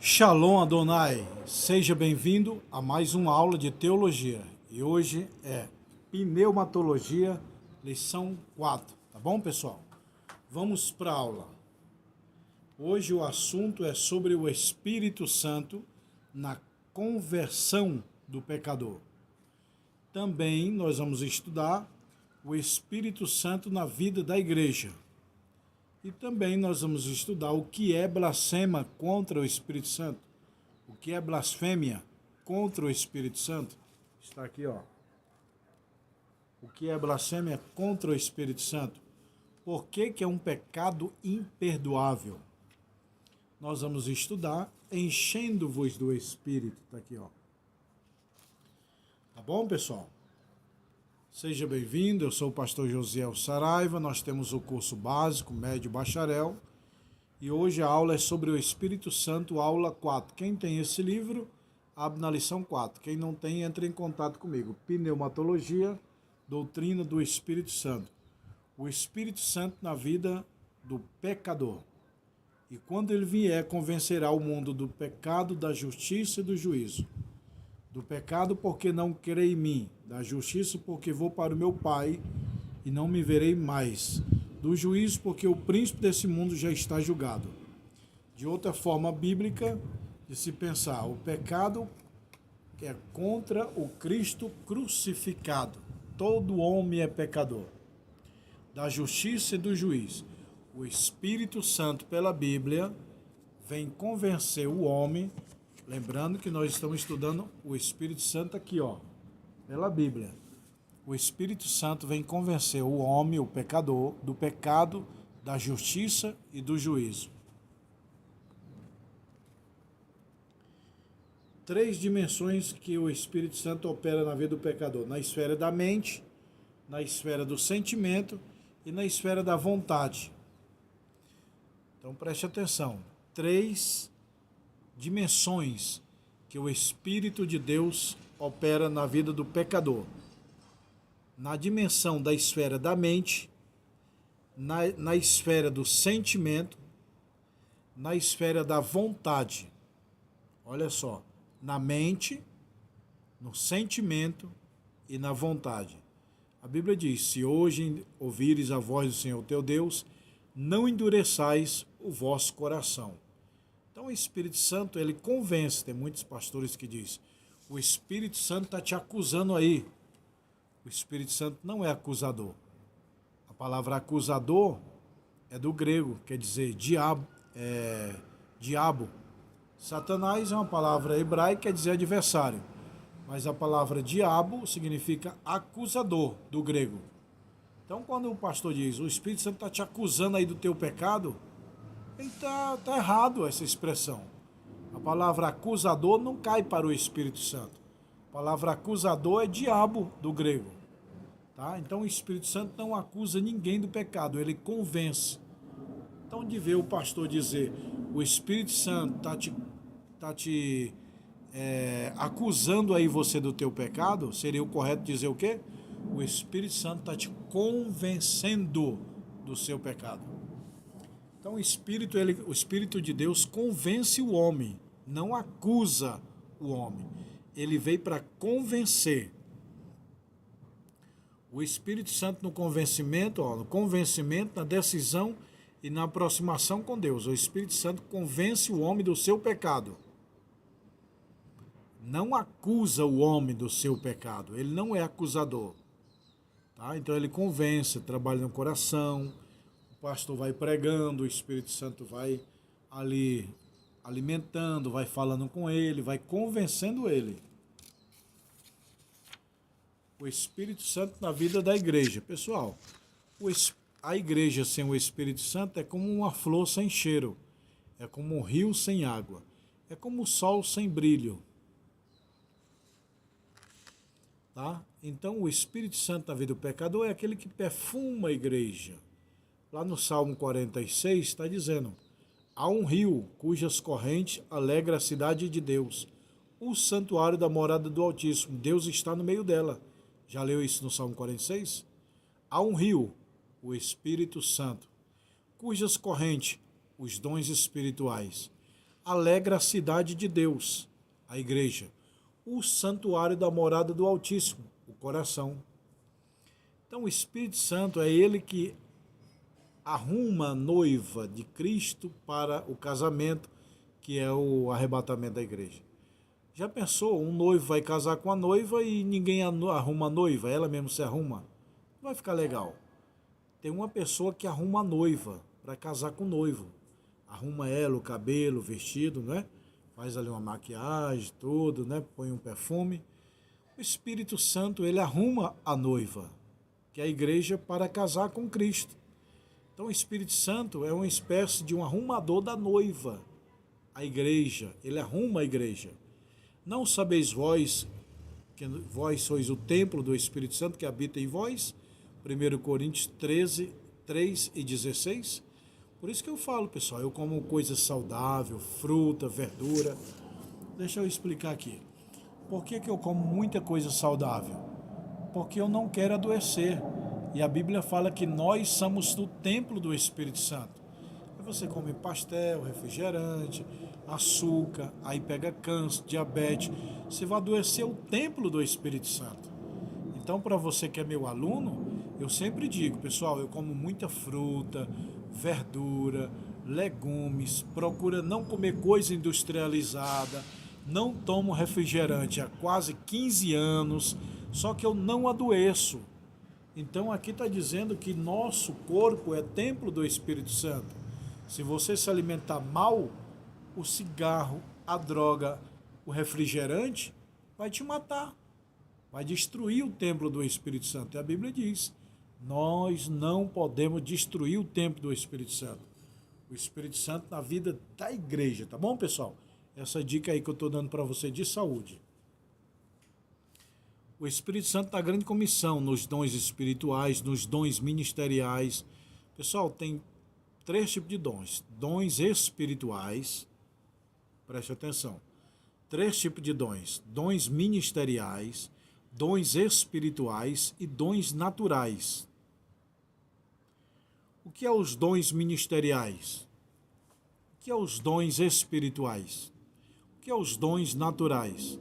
Shalom Adonai, seja bem-vindo a mais uma aula de teologia. E hoje é pneumatologia, lição 4, tá bom, pessoal? Vamos para a aula. Hoje o assunto é sobre o Espírito Santo na conversão do pecador. Também nós vamos estudar o Espírito Santo na vida da igreja. E também nós vamos estudar o que é blasfema contra o Espírito Santo. O que é blasfêmia contra o Espírito Santo. Está aqui, ó. O que é blasfêmia contra o Espírito Santo. Por que é um pecado imperdoável? Nós vamos estudar enchendo-vos do Espírito. Está aqui, ó. Tá bom, pessoal? Seja bem-vindo, eu sou o pastor Josiel Saraiva, nós temos o curso básico, médio e bacharel, e hoje a aula é sobre o Espírito Santo, aula 4. Quem tem esse livro, abre na lição 4. Quem não tem, entre em contato comigo. Pneumatologia, doutrina do Espírito Santo. O Espírito Santo na vida do pecador. E quando ele vier, convencerá o mundo do pecado, da justiça e do juízo. Do pecado, porque não crê em mim. Da justiça, porque vou para o meu Pai e não me verei mais. Do juízo, porque o príncipe desse mundo já está julgado. De outra forma bíblica de se pensar, o pecado é contra o Cristo crucificado. Todo homem é pecador. Da justiça e do juízo. O Espírito Santo, pela Bíblia, vem convencer o homem. Lembrando que nós estamos estudando o Espírito Santo aqui, ó, pela Bíblia. O Espírito Santo vem convencer o homem, o pecador, do pecado, da justiça e do juízo. 3 dimensões que o Espírito Santo opera na vida do pecador: na esfera da mente, na esfera do sentimento e na esfera da vontade. Então preste atenção. 3 dimensões que o Espírito de Deus opera na vida do pecador. Na dimensão da esfera da mente, na esfera do sentimento, na esfera da vontade. Olha só, na mente, no sentimento e na vontade. A Bíblia diz: se hoje ouvires a voz do Senhor teu Deus, não endureçais o vosso coração. Então o Espírito Santo, ele convence. Tem muitos pastores que dizem: o Espírito Santo está te acusando aí. O Espírito Santo não é acusador. A palavra acusador é do grego, quer dizer diabo. Diabo. Satanás é uma palavra hebraica, quer dizer adversário. Mas a palavra diabo significa acusador, do grego. Então quando o pastor diz: o Espírito Santo está te acusando aí do teu pecado, está errado essa expressão. A palavra acusador não cai para o Espírito Santo. A palavra acusador é diabo, do grego. Tá? Então o Espírito Santo não acusa ninguém do pecado, ele convence. Então de ver o pastor dizer: o Espírito Santo está te acusando aí você do teu pecado, seria o correto dizer o quê? O Espírito Santo está te convencendo do seu pecado. Então o Espírito de Deus convence o homem, não acusa o homem. Ele veio para convencer. O Espírito Santo no convencimento, na decisão e na aproximação com Deus. O Espírito Santo convence o homem do seu pecado. Não acusa o homem do seu pecado. Ele não é acusador. Tá? Então ele convence, trabalha no coração. O pastor vai pregando, o Espírito Santo vai ali alimentando, vai falando com ele, vai convencendo ele. O Espírito Santo na vida da igreja. Pessoal, a igreja sem o Espírito Santo é como uma flor sem cheiro, é como um rio sem água, é como o sol sem brilho. Tá? Então o Espírito Santo na vida do pecador é aquele que perfuma a igreja. Lá no Salmo 46 está dizendo: há um rio cujas correntes alegra a cidade de Deus, o santuário da morada do Altíssimo. Deus está no meio dela. Já leu isso no Salmo 46? Há um rio, o Espírito Santo, cujas correntes, os dons espirituais, alegra a cidade de Deus, a igreja, o santuário da morada do Altíssimo, o coração. Então o Espírito Santo é ele que arruma a noiva de Cristo para o casamento, que é o arrebatamento da igreja. Já pensou, um noivo vai casar com a noiva e ninguém arruma a noiva, ela mesmo se arruma? Não vai ficar legal. Tem uma pessoa que arruma a noiva para casar com o noivo. Arruma ela, o cabelo, o vestido, né? Faz ali uma maquiagem, tudo, né? Põe um perfume. O Espírito Santo, ele arruma a noiva, que é a igreja, para casar com Cristo. Então o Espírito Santo é uma espécie de um arrumador da noiva, a igreja. Ele arruma a igreja. Não sabeis vós, que vós sois o templo do Espírito Santo que habita em vós? 1 Coríntios 13, 3 e 16. Por isso que eu falo, pessoal, eu como coisa saudável, fruta, verdura. Deixa eu explicar aqui. Por que eu como muita coisa saudável? Porque eu não quero adoecer. E a Bíblia fala que nós somos do templo do Espírito Santo. Aí você come pastel, refrigerante, açúcar, aí pega câncer, diabetes. Você vai adoecer o templo do Espírito Santo. Então, para você que é meu aluno, eu sempre digo, pessoal, eu como muita fruta, verdura, legumes, procura não comer coisa industrializada, não tomo refrigerante há quase 15 anos, só que eu não adoeço. Então aqui está dizendo que nosso corpo é templo do Espírito Santo. Se você se alimentar mal, o cigarro, a droga, o refrigerante vai te matar, vai destruir o templo do Espírito Santo. E a Bíblia diz, nós não podemos destruir o templo do Espírito Santo. O Espírito Santo na vida da igreja, tá bom, pessoal? Essa dica aí que eu estou dando para você de saúde. O Espírito Santo na grande comissão, nos dons espirituais, nos dons ministeriais. Pessoal, tem 3 tipos de dons. Dons espirituais, preste atenção. 3 tipos de dons. Dons ministeriais, dons espirituais e dons naturais. O que é os dons ministeriais? O que é os dons espirituais? O que é os dons naturais?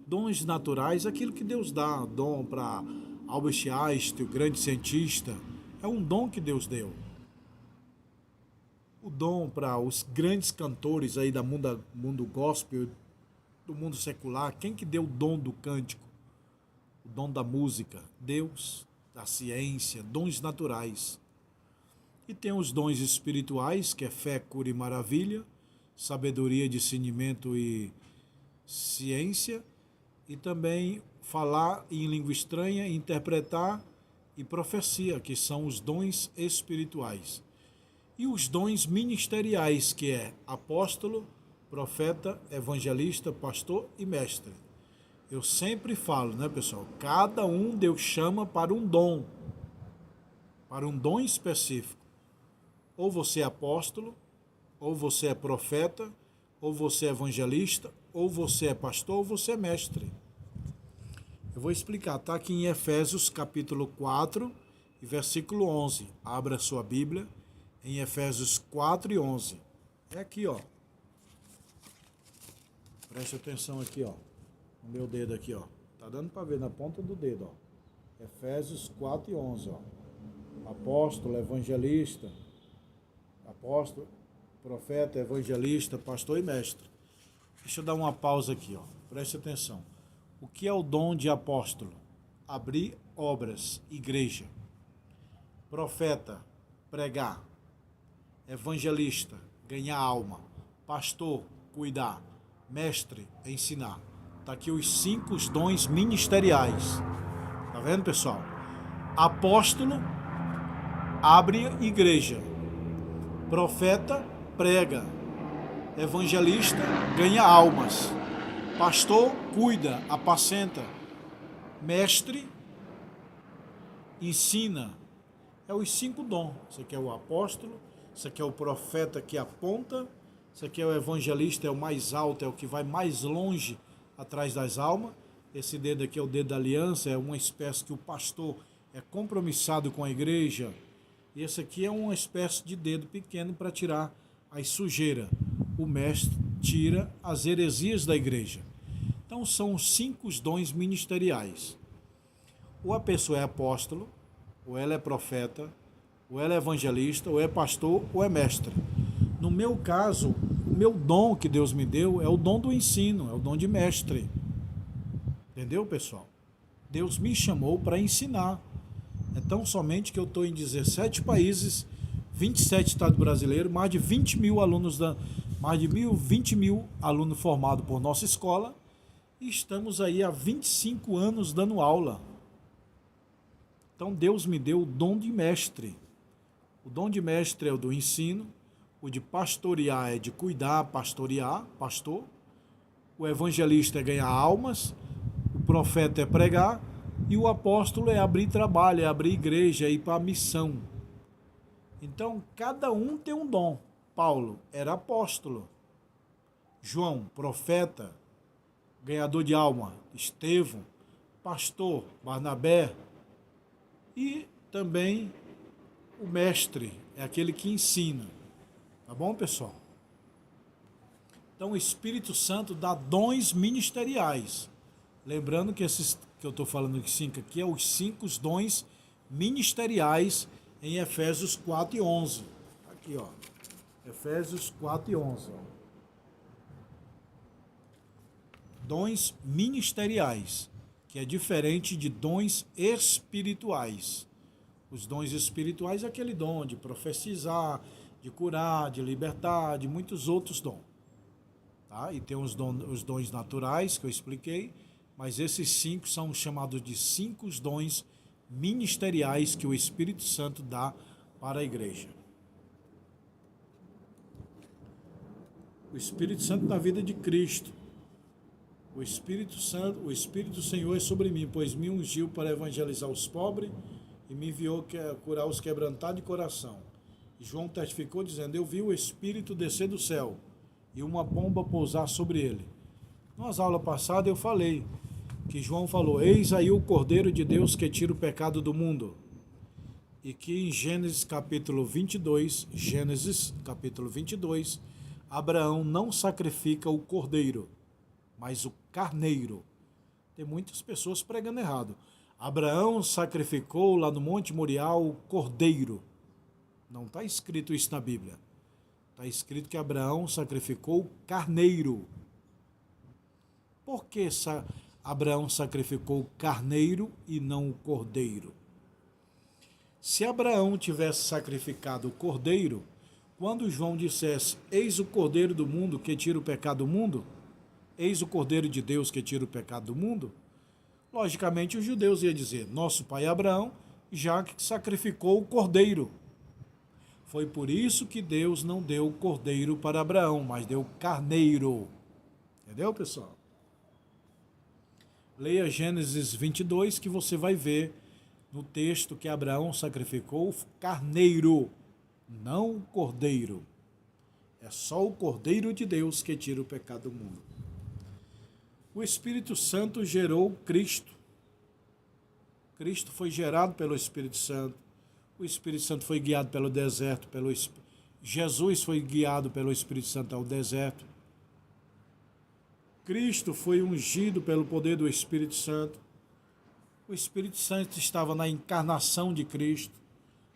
Dons naturais é aquilo que Deus dá. Dom para Albert Einstein, o grande cientista, é um dom que Deus deu. O dom para os grandes cantores aí do mundo gospel, do mundo secular, quem que deu o dom do cântico? O dom da música? Deus, da ciência, dons naturais. E tem os dons espirituais, que é fé, cura e maravilha, sabedoria, discernimento e ciência, e também falar em língua estranha, interpretar e profecia, que são os dons espirituais. E os dons ministeriais, que é apóstolo, profeta, evangelista, pastor e mestre. Eu sempre falo, né, pessoal? Cada um Deus chama para um dom específico. Ou você é apóstolo, ou você é profeta, ou você é evangelista, ou você é pastor, ou você é mestre. Eu vou explicar, está aqui em Efésios capítulo 4 e versículo 11. Abra sua Bíblia em Efésios 4 e 11. É aqui, ó. Preste atenção aqui, ó. O meu dedo aqui, ó. Tá dando para ver na ponta do dedo, ó. Efésios 4 e 11, ó. Apóstolo, evangelista, profeta, evangelista, pastor e mestre. Deixa eu dar uma pausa aqui, ó. Preste atenção. O que é o dom de apóstolo? Abrir obras, igreja. Profeta, pregar. Evangelista, ganhar alma. Pastor, cuidar. Mestre, ensinar. Tá aqui os 5 dons ministeriais. Tá vendo, pessoal? Apóstolo, abre igreja. Profeta, prega. Evangelista, ganha almas. Pastor, cuida, apacenta. Mestre, ensina. É os 5 dons. Esse aqui é o apóstolo, esse aqui é o profeta que aponta, esse aqui é o evangelista, é o mais alto, é o que vai mais longe atrás das almas. Esse dedo aqui é o dedo da aliança, é uma espécie que o pastor é compromissado com a igreja. E esse aqui é uma espécie de dedo pequeno para tirar as sujeiras. O mestre tira as heresias da igreja. Então são os 5 dons ministeriais. Ou a pessoa é apóstolo, ou ela é profeta, ou ela é evangelista, ou é pastor, ou é mestre. No meu caso, o meu dom que Deus me deu é o dom do ensino, é o dom de mestre. Entendeu, pessoal? Deus me chamou para ensinar. É tão somente que eu estou em 17 países, 27 estados brasileiros, mais de 20 mil alunos, 20 mil alunos formados por nossa escola, e estamos aí há 25 anos dando aula. Então Deus me deu o dom de mestre. O dom de mestre é o do ensino, o de pastorear é de cuidar, pastorear, pastor. O evangelista é ganhar almas, o profeta é pregar, e o apóstolo é abrir trabalho, é abrir igreja, é ir para a missão. Então, cada um tem um dom. Paulo era apóstolo. João, profeta, ganhador de alma. Estevão, pastor. Barnabé. E também o mestre, é aquele que ensina. Tá bom, pessoal? Então, o Espírito Santo dá dons ministeriais. Lembrando que esses que eu estou falando de 5 aqui é os 5 dons ministeriais em Efésios 4 e 11. Aqui, ó. Efésios 4 e 11. Ó. Dons ministeriais, que é diferente de dons espirituais. Os dons espirituais é aquele dom de profetizar, de curar, de libertar, de muitos outros dons. Tá? E tem os dons naturais que eu expliquei, mas esses 5 são chamados de 5 dons ministeriais que o Espírito Santo dá para a igreja. O Espírito Santo na vida de Cristo. O Espírito Santo, o Espírito do Senhor é sobre mim, pois me ungiu para evangelizar os pobres e me enviou curar os quebrantados de coração. E João testificou dizendo: eu vi o Espírito descer do céu e uma pomba pousar sobre ele. Nas aulas passadas eu falei que João falou: eis aí o Cordeiro de Deus que tira o pecado do mundo. E que em Gênesis capítulo 22, Abraão não sacrifica o cordeiro, mas o carneiro. Tem muitas pessoas pregando errado. Abraão sacrificou lá no Monte Moriá o cordeiro. Não está escrito isso na Bíblia. Está escrito que Abraão sacrificou o carneiro. Por que Abraão sacrificou o carneiro e não o cordeiro? Se Abraão tivesse sacrificado o cordeiro, quando João dissesse: eis o cordeiro do mundo que tira o pecado do mundo, eis o cordeiro de Deus que tira o pecado do mundo, logicamente os judeus iam dizer: nosso pai Abraão já que sacrificou o cordeiro. Foi por isso que Deus não deu o cordeiro para Abraão, mas deu o carneiro. Entendeu, pessoal? Leia Gênesis 22 que você vai ver no texto que Abraão sacrificou o carneiro, não o cordeiro. É só o Cordeiro de Deus que tira o pecado do mundo. O Espírito Santo gerou Cristo. Cristo foi gerado pelo Espírito Santo. O Espírito Santo foi guiado pelo deserto. Jesus foi guiado pelo Espírito Santo ao deserto. Cristo foi ungido pelo poder do Espírito Santo. O Espírito Santo estava na encarnação de Cristo,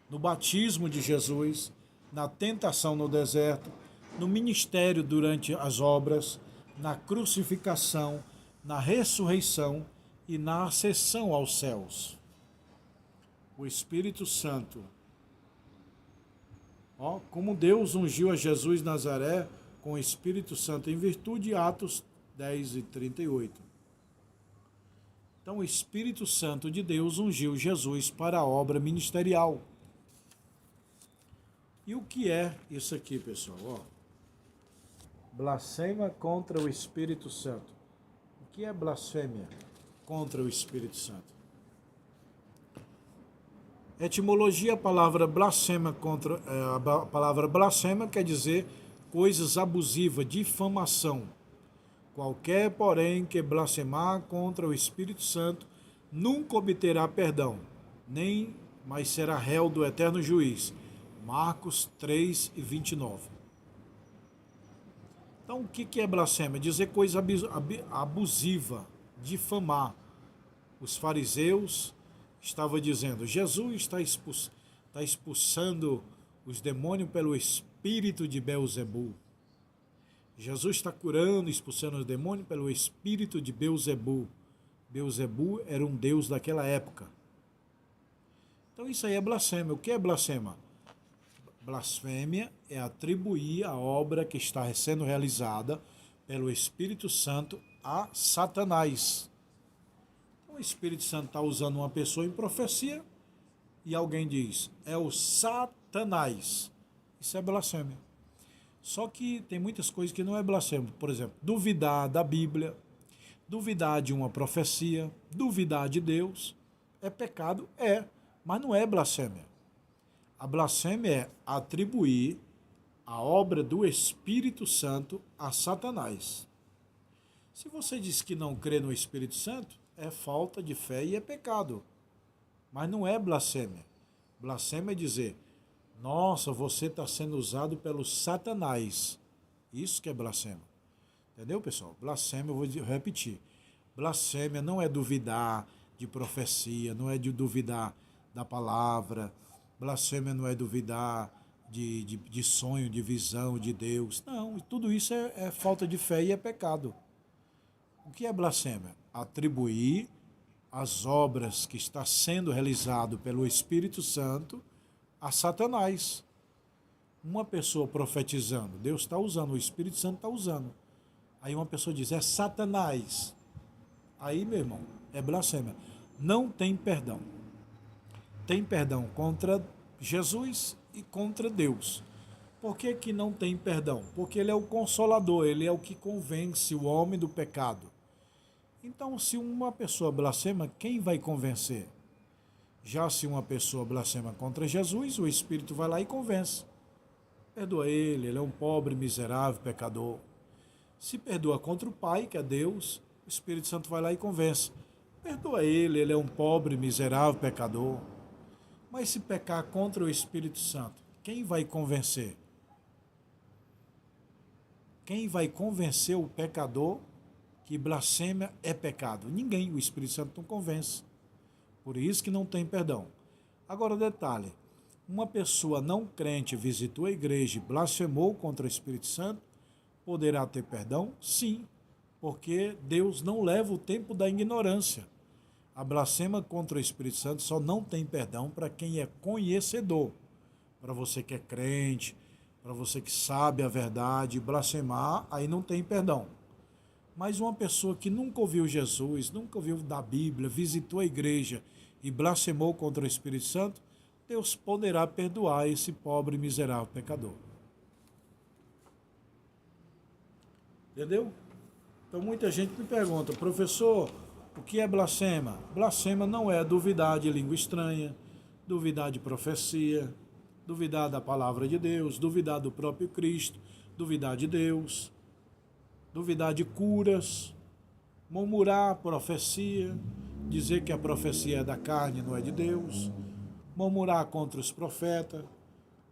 no batismo de Jesus, na tentação no deserto, no ministério durante as obras, na crucificação, na ressurreição e na ascensão aos céus. O Espírito Santo, como Deus ungiu a Jesus Nazaré com o Espírito Santo em virtude de Atos 10 e 38. Então o Espírito Santo de Deus ungiu Jesus para a obra ministerial. E o que é isso aqui, pessoal? Blasfêmia contra o Espírito Santo. O que é blasfêmia contra o Espírito Santo? Etimologia, a palavra blasfêmia a palavra blasfêmia quer dizer coisas abusivas, difamação. Qualquer, porém, que blasfemar contra o Espírito Santo nunca obterá perdão, nem mais será réu do eterno juiz. Marcos 3 e 29. Então, o que é blasfêmia? Dizer coisa abusiva, difamar. Os fariseus estavam dizendo, Jesus está expulsando os demônios pelo espírito de Beelzebul. Jesus está curando, expulsando os demônios pelo espírito de Beelzebul. Beelzebul era um deus daquela época. Então isso aí é blasfêmia. O que é blasfêmia? Blasfêmia é atribuir a obra que está sendo realizada pelo Espírito Santo a Satanás. Então, o Espírito Santo está usando uma pessoa em profecia e alguém diz, é o Satanás. Isso é blasfêmia. Só que tem muitas coisas que não é blasfêmia. Por exemplo, duvidar da Bíblia, duvidar de uma profecia, duvidar de Deus. É pecado? É, mas não é blasfêmia. A blasfêmia é atribuir a obra do Espírito Santo a Satanás. Se você diz que não crê no Espírito Santo, é falta de fé e é pecado. Mas não é blasfêmia. Blasfêmia é dizer, nossa, você está sendo usado pelo Satanás. Isso que é blasfêmia. Entendeu, pessoal? Blasfêmia, eu vou repetir. Blasfêmia não é duvidar de profecia, não é de duvidar da palavra. Blasfêmia não é duvidar de sonho, de visão de Deus. Não, tudo isso é falta de fé e é pecado. O que é blasfêmia? Atribuir as obras que está sendo realizado pelo Espírito Santo a Satanás. Uma pessoa profetizando, Deus está usando, o Espírito Santo está usando. Aí uma pessoa diz, é Satanás. Aí, meu irmão, é blasfêmia. Não tem perdão. Tem perdão contra Jesus e contra Deus. Por que que não tem perdão? Porque ele é o consolador, ele é o que convence o homem do pecado. Então, se uma pessoa blasfema, quem vai convencer? Já se uma pessoa blasfema contra Jesus, o Espírito vai lá e convence. Perdoa ele é um pobre, miserável, pecador. Se perdoa contra o Pai, que é Deus, o Espírito Santo vai lá e convence. Perdoa ele é um pobre, miserável, pecador. Mas se pecar contra o Espírito Santo, quem vai convencer? Quem vai convencer o pecador que blasfêmia é pecado? Ninguém, o Espírito Santo não convence. Por isso que não tem perdão. Agora, detalhe, uma pessoa não crente visitou a igreja e blasfemou contra o Espírito Santo, poderá ter perdão? Sim, porque Deus não leva o tempo da ignorância. A blasfêmia contra o Espírito Santo só não tem perdão para quem é conhecedor. Para você que é crente, para você que sabe a verdade, blasfemar, aí não tem perdão. Mas uma pessoa que nunca ouviu Jesus, nunca ouviu da Bíblia, visitou a igreja e blasfemou contra o Espírito Santo, Deus poderá perdoar esse pobre e miserável pecador. Entendeu? Então muita gente me pergunta, professor, o que é blasfema? Blasfema não é duvidar de língua estranha, duvidar de profecia, duvidar da palavra de Deus, duvidar do próprio Cristo, duvidar de Deus, duvidar de curas, murmurar a profecia, dizer que a profecia é da carne, não é de Deus, murmurar contra os profetas,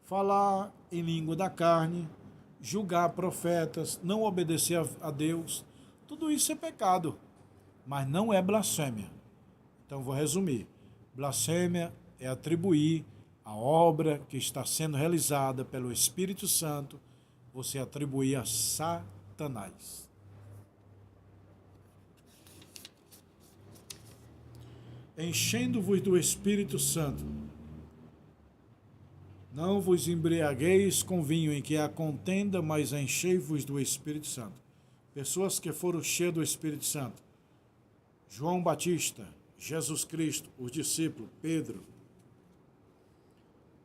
falar em língua da carne, julgar profetas, não obedecer a Deus, tudo isso é pecado, mas não é blasfêmia. Então vou resumir, blasfêmia é atribuir a obra que está sendo realizada pelo Espírito Santo, você atribuir a Satanás. Enchendo-vos do Espírito Santo, não vos embriagueis com vinho em que há contenda, mas enchei-vos do Espírito Santo. Pessoas que foram cheias do Espírito Santo. João Batista, Jesus Cristo, os discípulos, Pedro.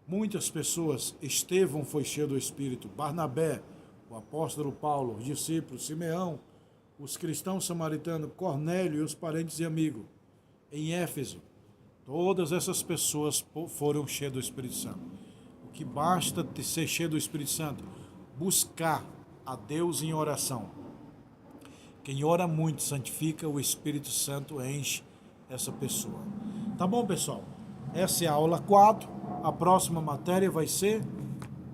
Muitas pessoas, Estevão foi cheio do Espírito, Barnabé, o apóstolo Paulo, os discípulos, Simeão, os cristãos samaritanos, Cornélio e os parentes e amigos. Em Éfeso, todas essas pessoas foram cheias do Espírito Santo. O que basta de ser cheio do Espírito Santo? Buscar a Deus em oração. Quem ora muito santifica, o Espírito Santo enche essa pessoa. Tá bom, pessoal? Essa é a aula 4. A próxima matéria vai ser,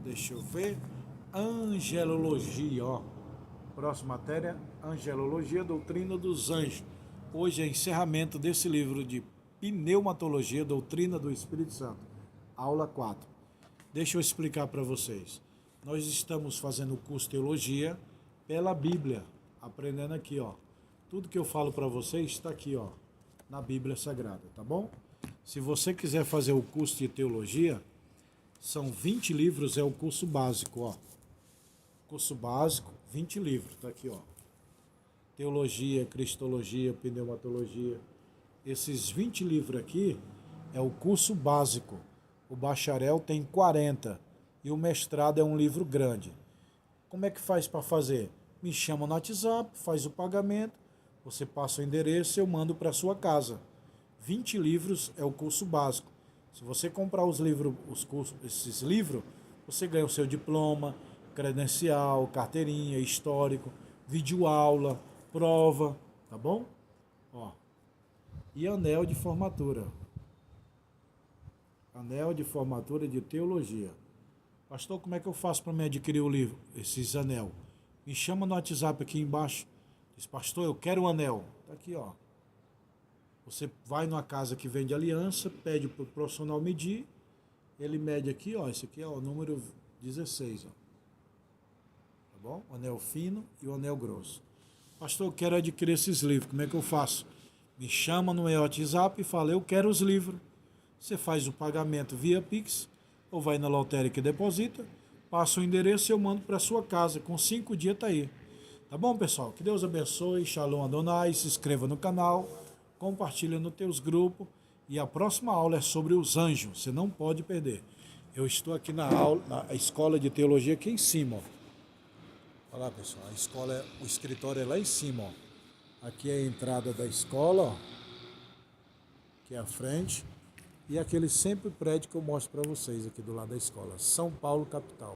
deixa eu ver, angelologia, ó. Próxima matéria, Angelologia, Doutrina dos Anjos. Hoje é encerramento desse livro de Pneumatologia, Doutrina do Espírito Santo. Aula 4. Deixa eu explicar para vocês. Nós estamos fazendo o curso Teologia pela Bíblia, aprendendo aqui, ó. Tudo que eu falo para vocês está aqui, ó, na Bíblia Sagrada, tá bom? Se você quiser fazer o curso de Teologia, são 20 livros, é o curso básico, ó. Curso básico, 20 livros, tá aqui, ó. Teologia, Cristologia, Pneumatologia. Esses 20 livros aqui é o curso básico. O bacharel tem 40 e o mestrado é um livro grande. Como é que faz para fazer? Me chama no WhatsApp, faz o pagamento, você passa o endereço e eu mando para sua casa. 20 livros é o curso básico. Se você comprar os livros, esses livros, você ganha o seu diploma, credencial, carteirinha, histórico, videoaula, prova, tá bom? Ó. E anel de formatura. Anel de formatura de teologia. Pastor, como é que eu faço para me adquirir o livro, esses anel? Me chama no WhatsApp aqui embaixo. Diz, pastor, eu quero um anel. Tá aqui, ó. Você vai numa casa que vende aliança, pede para o profissional medir. Ele mede aqui, ó. Esse aqui é o número 16, ó. Tá bom? O anel fino e o anel grosso. Pastor, eu quero adquirir esses livros. Como é que eu faço? Me chama no meu WhatsApp e fala, eu quero os livros. Você faz o pagamento via Pix, ou vai na lotérica e deposita, passa o endereço e eu mando para sua casa. Com 5 dias tá aí. Tá bom, pessoal? Que Deus abençoe. Shalom Adonai. Se inscreva no canal, compartilha nos teus grupos. E a próxima aula é sobre os anjos. Você não pode perder. Eu estou aqui na escola de teologia aqui em cima, ó. Olha lá, pessoal. A escola, o escritório é lá em cima, ó. Aqui é a entrada da escola, ó. Aqui é a frente. E aquele sempre prédio que eu mostro para vocês aqui do lado da escola. São Paulo, capital.